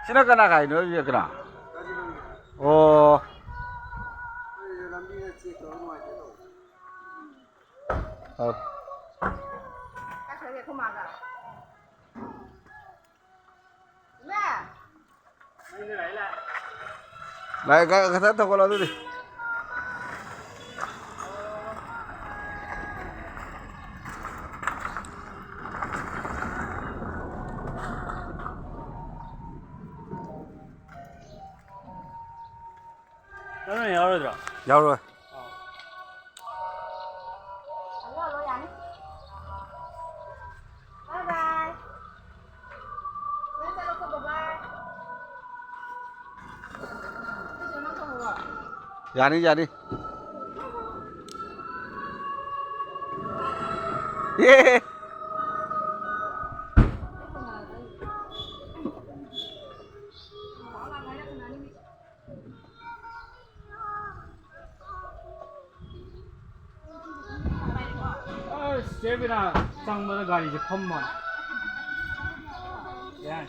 Sino ka na kayo, no? Iya ka na? Oh. Oh. Lại cái thắt thôi đi. Đó là nhau rồi. Nhau rồi. Bye bye. Dạ đi, dạ đi. Yeah. स्टेबिना चांगलं गाडीचे खम्मन. या